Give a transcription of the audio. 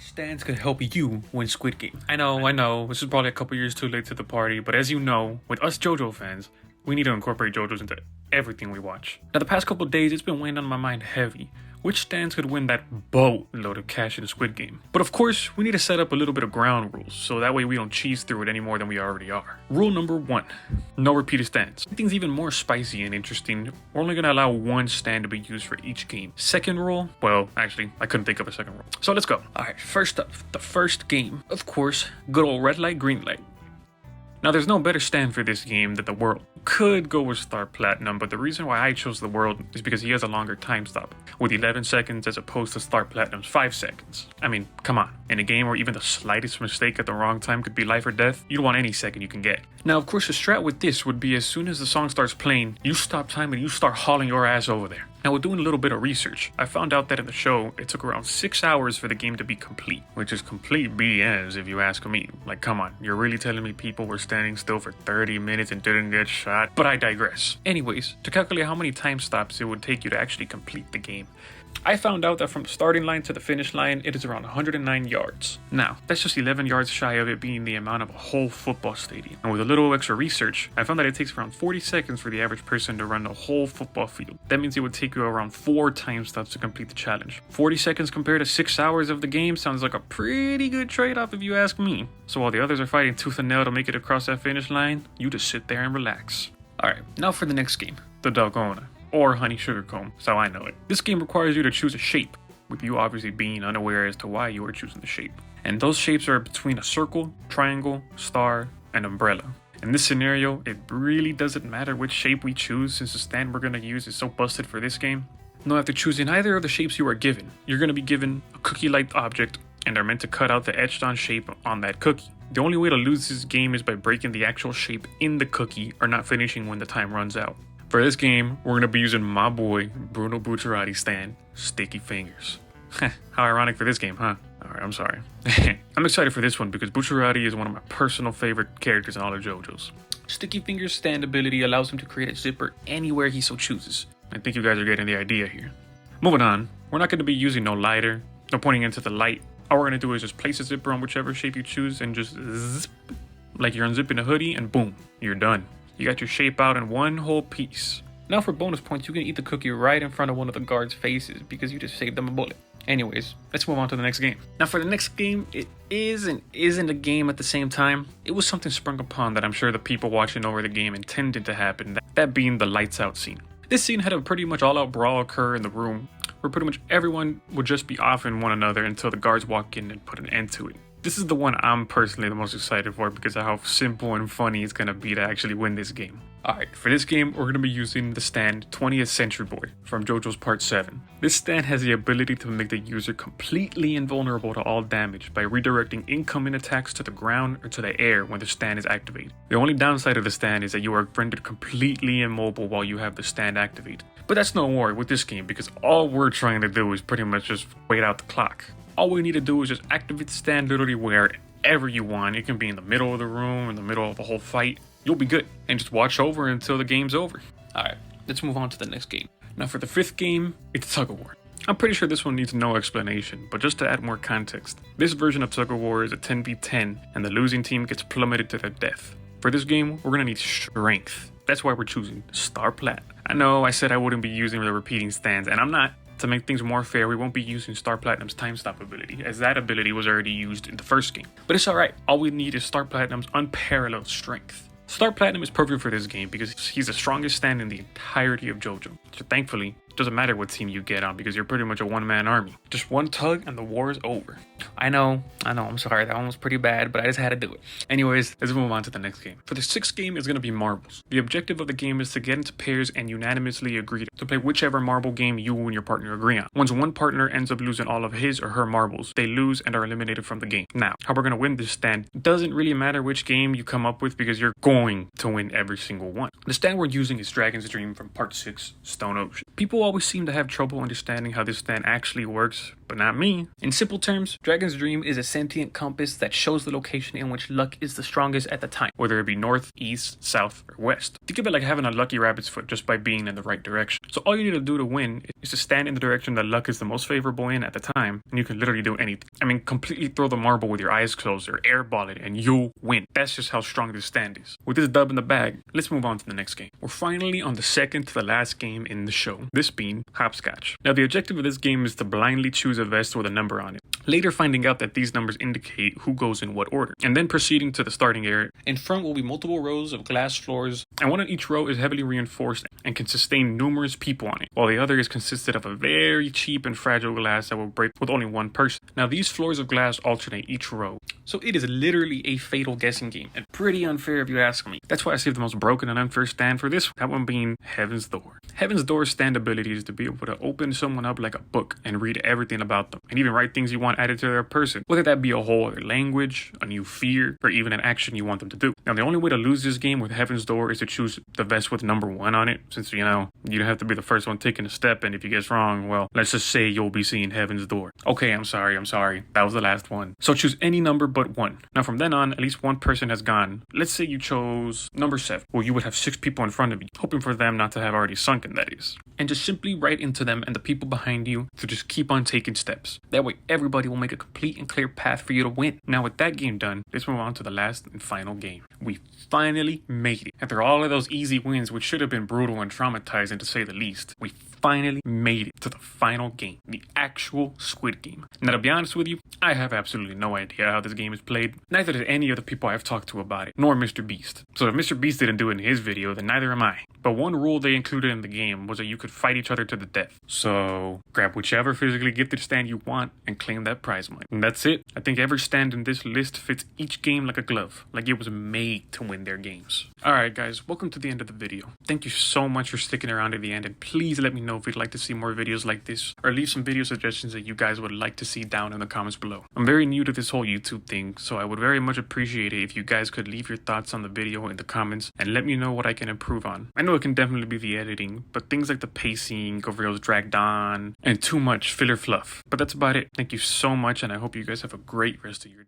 stands could help you win Squid Game. I know, this is probably a couple years too late to the party, but as you know, with us JoJo fans, we need to incorporate JoJo's into everything we watch. Now the past couple days, it's been weighing on my mind heavy. Which stands could win that boatload of cash in the Squid Game? But of course, we need to set up a little bit of ground rules, so that way we don't cheese through it any more than we already are. Rule number 1, no repeated stands. Things even more spicy and interesting, we're only gonna allow one stand to be used for each game. Second rule, well, actually, I couldn't think of a second rule. So let's go. Alright, first up, the first game. Of course, good old red light, green light. Now there's no better stand for this game than the World. Could go with Star Platinum, but the reason why I chose the World is because he has a longer time stop, with 11 seconds as opposed to Star Platinum's 5 seconds. I mean, come on, in a game where even the slightest mistake at the wrong time could be life or death, you'd want any second you can get. Now of course the strat with this would be as soon as the song starts playing, you stop time and you start hauling your ass over there. Now with doing a little bit of research, I found out that in the show, it took around 6 hours for the game to be complete, which is complete BS if you ask me. Like, come on, you're really telling me people were standing still for 30 minutes and didn't get shot? But I digress. Anyways, to calculate how many time stops it would take you to actually complete the game, I found out that from the starting line to the finish line, it is around 109 yards. Now, that's just 11 yards shy of it being the amount of a whole football stadium. And with a little extra research, I found that it takes around 40 seconds for the average person to run the whole football field. That means it would take you around 4 time stops to complete the challenge. 40 seconds compared to 6 hours of the game sounds like a pretty good trade-off if you ask me. So while the others are fighting tooth and nail to make it across that finish line, you just sit there and relax. Alright, now for the next game, the Dalgona, or Honey Sugar Comb, that's how I know it. This game requires you to choose a shape, with you obviously being unaware as to why you are choosing the shape. And those shapes are between a circle, triangle, star, and umbrella. In this scenario, it really doesn't matter which shape we choose since the stand we're going to use is so busted for this game. No, after choosing either of the shapes you are given, you're going to be given a cookie-like object and are meant to cut out the etched-on shape on that cookie. The only way to lose this game is by breaking the actual shape in the cookie or not finishing when the time runs out. For this game, we're going to be using my boy, Bruno Bucciarati's stand, Sticky Fingers. How ironic for this game, huh? Alright, I'm sorry. I'm excited for this one because Bucciarati is one of my personal favorite characters in all of JoJo's. Sticky Fingers' stand ability allows him to create a zipper anywhere he so chooses. I think you guys are getting the idea here. Moving on, we're not going to be using no lighter, no pointing into the light. All we're going to do is just place a zipper on whichever shape you choose and just zip, like you're unzipping a hoodie, and boom, you're done. You got your shape out in one whole piece. Now for bonus points, you can eat the cookie right in front of one of the guards' faces because you just saved them a bullet. Anyways, let's move on to the next game. Now for the next game, it is and isn't a game at the same time. It was something sprung upon that I'm sure the people watching over the game intended to happen, that being the lights out scene. This scene had a pretty much all out brawl occur in the room, where pretty much everyone would just be off in one another until the guards walk in and put an end to it. This is the one I'm personally the most excited for because of how simple and funny it's going to be to actually win this game. Alright, for this game, we're going to be using the stand 20th Century Boy from JoJo's Part 7. This stand has the ability to make the user completely invulnerable to all damage by redirecting incoming attacks to the ground or to the air when the stand is activated. The only downside of the stand is that you are rendered completely immobile while you have the stand activated. But that's no worry with this game because all we're trying to do is pretty much just wait out the clock. All we need to do is just activate the stand literally wherever you want. It can be in the middle of the room, in the middle of a whole fight. You'll be good. And just watch over until the game's over. Alright, let's move on to the next game. Now for the 5th game, it's Tug of War. I'm pretty sure this one needs no explanation, but just to add more context, this version of Tug of War is a 10v10 and the losing team gets plummeted to their death. For this game, we're gonna need strength. That's why we're choosing Star Plat. I know I said I wouldn't be using the repeating stands, and I'm not. To make things more fair, we won't be using Star Platinum's time stop ability, as that ability was already used in the first game. But it's alright, all we need is Star Platinum's unparalleled strength. Star Platinum is perfect for this game because he's the strongest stand in the entirety of JoJo. So thankfully, it doesn't matter what team you get on because you're pretty much a one-man army. Just one tug and the war is over. I know, I'm sorry, that one was pretty bad, but I just had to do it. Anyways, let's move on to the next game. For the 6th game is going to be marbles. The objective of the game is to get into pairs and unanimously agree to play whichever marble game you and your partner agree on. Once one partner ends up losing all of his or her marbles, they lose and are eliminated from the game. Now, how we're going to win this stand doesn't really matter which game you come up with because you're going to win every single one. The stand we're using is Dragon's Dream from Part 6, Stone Ocean. People always seem to have trouble understanding how this stand actually works, but not me. In simple terms, Dragon's Dream is a sentient compass that shows the location in which luck is the strongest at the time, whether it be north, east, south, or west. Think of it like having a lucky rabbit's foot just by being in the right direction. So all you need to do to win is to stand in the direction that luck is the most favorable in at the time, and you can literally do anything. I mean, completely throw the marble with your eyes closed or airball it, and you'll win. That's just how strong this stand is. With this dub in the bag, let's move on to the next game. We're finally on the second to the last game in the show, this being Hopscotch. Now, the objective of this game is to blindly choose a vest with a number on it, later finding out that these numbers indicate who goes in what order, and then proceeding to the starting area. In front will be multiple rows of glass floors, and one on each row is heavily reinforced and can sustain numerous people on it, while the other is consisted of a very cheap and fragile glass that will break with only one person. Now, these floors of glass alternate each row, so it is literally a fatal guessing game, and pretty unfair if you ask me. That's why I saved the most broken and unfair stand for this one, that one being Heaven's Door. Heaven's Door's stand ability is to be able to open someone up like a book and read everything about them, and even write things you want added to their person, whether that be a whole other language, a new fear, or even an action you want them to do. Now, the only way to lose this game with Heaven's Door is to choose the vest with number 1 on it, since, you don't have to be the first one taking a step, and if you guess wrong, well, let's just say you'll be seeing Heaven's Door. Okay, I'm sorry, that was the last one. So choose any number but 1. Now, from then on, at least one person has gone. Let's say you chose number 7. Well, you would have 6 people in front of you, hoping for them not to have already sunken, that is. And just simply write into them and the people behind you to just keep on taking steps. That way, everybody will make a complete and clear path for you to win. Now, with that game done, let's move on to the last and final game. We finally made it. After all of those easy wins, which should have been brutal and traumatizing to say the least, we finally made it to the final game, the actual Squid Game. Now, to be honest with you, I have absolutely no idea how this game is played. Neither did any of the people I've talked to about it, nor Mr. Beast. So if Mr. Beast didn't do it in his video, then neither am I. But one rule they included in the game was that you could fight each other to the death. So grab whichever physically gifted stand you want and claim that prize money. And that's it. I think every stand in this list fits each game like a glove, like it was made to win their games. Alright guys, welcome to the end of the video. Thank you so much for sticking around to the end, and please let me know if you'd like to see more videos like this, or leave some video suggestions that you guys would like to see down in the comments below. I'm very new to this whole YouTube thing, so I would very much appreciate it if you guys could leave your thoughts on the video in the comments and let me know what I can improve on. I know it can definitely be the editing, but things like the pacing of reels dragged on and too much filler fluff. But that's about it. Thank you so much, and I hope you guys have a great rest of your day.